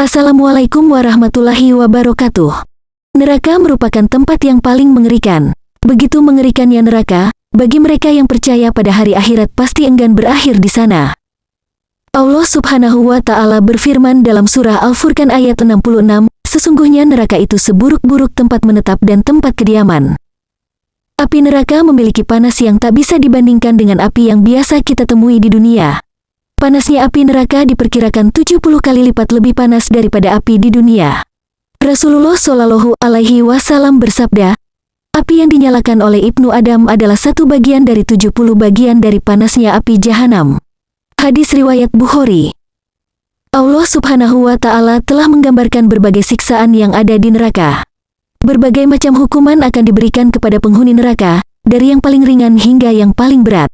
Assalamualaikum warahmatullahi wabarakatuh. Neraka merupakan tempat yang paling mengerikan. Begitu mengerikannya neraka, bagi mereka yang percaya pada hari akhirat pasti enggan berakhir di sana. Allah Subhanahu wa Ta'ala berfirman dalam surah Al-Furqan ayat 66, sesungguhnya neraka itu seburuk-buruk tempat menetap dan tempat kediaman. Api neraka memiliki panas yang tak bisa dibandingkan dengan api yang biasa kita temui di dunia. Panasnya api neraka diperkirakan 70 kali lipat lebih panas daripada api di dunia. Rasulullah Shallallahu Alaihi Wasallam bersabda, api yang dinyalakan oleh Ibnu Adam adalah satu bagian dari 70 bagian dari panasnya api jahanam. Hadis riwayat Bukhari. Allah Subhanahu wa Ta'ala telah menggambarkan berbagai siksaan yang ada di neraka. Berbagai macam hukuman akan diberikan kepada penghuni neraka, dari yang paling ringan hingga yang paling berat.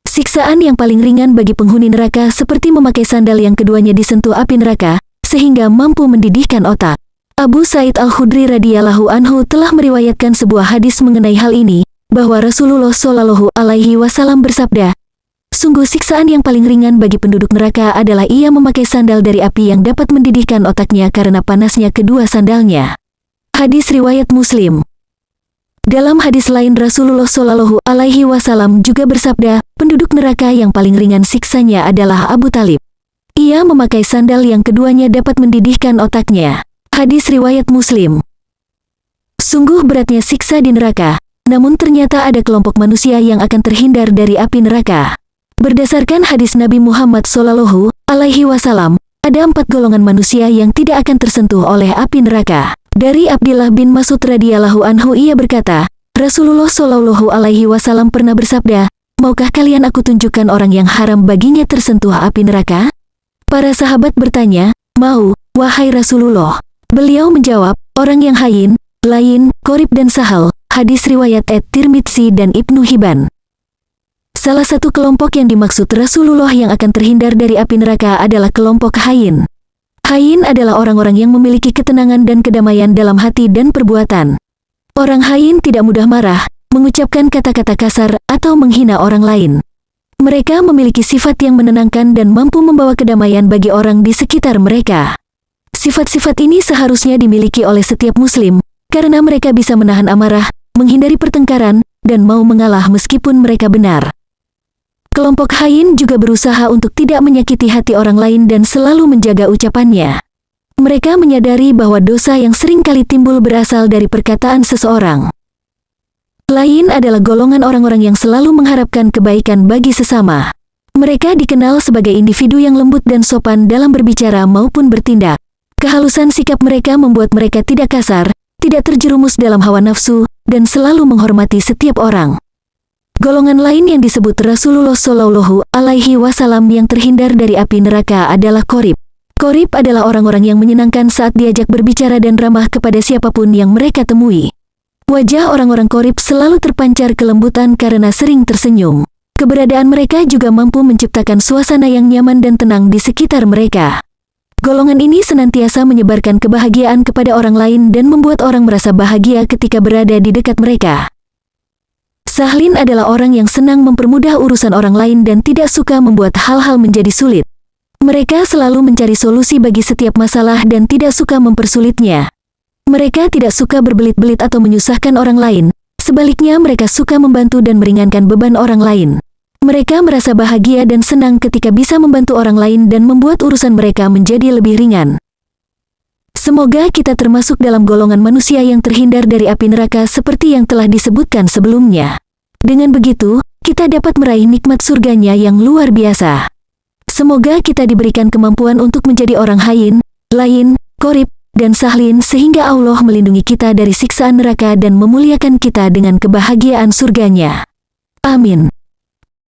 Siksaan yang paling ringan bagi penghuni neraka seperti memakai sandal yang keduanya disentuh api neraka, sehingga mampu mendidihkan otak. Abu Sa'id Al-Khudri radhiyallahu anhu telah meriwayatkan sebuah hadis mengenai hal ini, bahwa Rasulullah Shallallahu Alaihi Wasallam bersabda, sungguh siksaan yang paling ringan bagi penduduk neraka adalah ia memakai sandal dari api yang dapat mendidihkan otaknya karena panasnya kedua sandalnya. Hadis riwayat Muslim. Dalam hadis lain Rasulullah Shallallahu Alaihi Wasallam juga bersabda, penduduk neraka yang paling ringan siksanya adalah Abu Talib. Ia memakai sandal yang keduanya dapat mendidihkan otaknya. Hadis riwayat Muslim. Sungguh beratnya siksa di neraka, namun ternyata ada kelompok manusia yang akan terhindar dari api neraka. Berdasarkan hadis Nabi Muhammad Shallallahu Alaihi Wasallam, ada 4 golongan manusia yang tidak akan tersentuh oleh api neraka. Dari Abdillah bin Mas'ud radhiyallahu anhu ia berkata, Rasulullah Shallallahu Alaihi Wasallam pernah bersabda, maukah kalian aku tunjukkan orang yang haram baginya tersentuh api neraka? Para sahabat bertanya, mau, wahai Rasulullah. Beliau menjawab, orang yang hayin, lain, Qorib dan Sahal. Hadis riwayat At-Tirmidzi dan Ibnu Hibban. Salah satu kelompok yang dimaksud Rasulullah yang akan terhindar dari api neraka adalah kelompok hayin. Hayin adalah orang-orang yang memiliki ketenangan dan kedamaian dalam hati dan perbuatan. Orang hayin tidak mudah marah, mengucapkan kata-kata kasar, atau menghina orang lain. Mereka memiliki sifat yang menenangkan dan mampu membawa kedamaian bagi orang di sekitar mereka. Sifat-sifat ini seharusnya dimiliki oleh setiap muslim, karena mereka bisa menahan amarah, menghindari pertengkaran, dan mau mengalah meskipun mereka benar. Kelompok hayin juga berusaha untuk tidak menyakiti hati orang lain dan selalu menjaga ucapannya. Mereka menyadari bahwa dosa yang sering kali timbul berasal dari perkataan seseorang. Lain adalah golongan orang-orang yang selalu mengharapkan kebaikan bagi sesama. Mereka dikenal sebagai individu yang lembut dan sopan dalam berbicara maupun bertindak. Kehalusan sikap mereka membuat mereka tidak kasar, tidak terjerumus dalam hawa nafsu, dan selalu menghormati setiap orang. Golongan lain yang disebut Rasulullah Shallallahu Alaihi Wasallam yang terhindar dari api neraka adalah Qorib. Qorib adalah orang-orang yang menyenangkan saat diajak berbicara dan ramah kepada siapapun yang mereka temui. Wajah orang-orang Qorib selalu terpancar kelembutan karena sering tersenyum. Keberadaan mereka juga mampu menciptakan suasana yang nyaman dan tenang di sekitar mereka. Golongan ini senantiasa menyebarkan kebahagiaan kepada orang lain dan membuat orang merasa bahagia ketika berada di dekat mereka. Sahlin adalah orang yang senang mempermudah urusan orang lain dan tidak suka membuat hal-hal menjadi sulit. Mereka selalu mencari solusi bagi setiap masalah dan tidak suka mempersulitnya. Mereka tidak suka berbelit-belit atau menyusahkan orang lain, sebaliknya mereka suka membantu dan meringankan beban orang lain. Mereka merasa bahagia dan senang ketika bisa membantu orang lain dan membuat urusan mereka menjadi lebih ringan. Semoga kita termasuk dalam golongan manusia yang terhindar dari api neraka seperti yang telah disebutkan sebelumnya. Dengan begitu, kita dapat meraih nikmat surganya yang luar biasa. Semoga kita diberikan kemampuan untuk menjadi orang hayin, lain, Qorib, dan sahlin sehingga Allah melindungi kita dari siksaan neraka dan memuliakan kita dengan kebahagiaan surganya. Amin.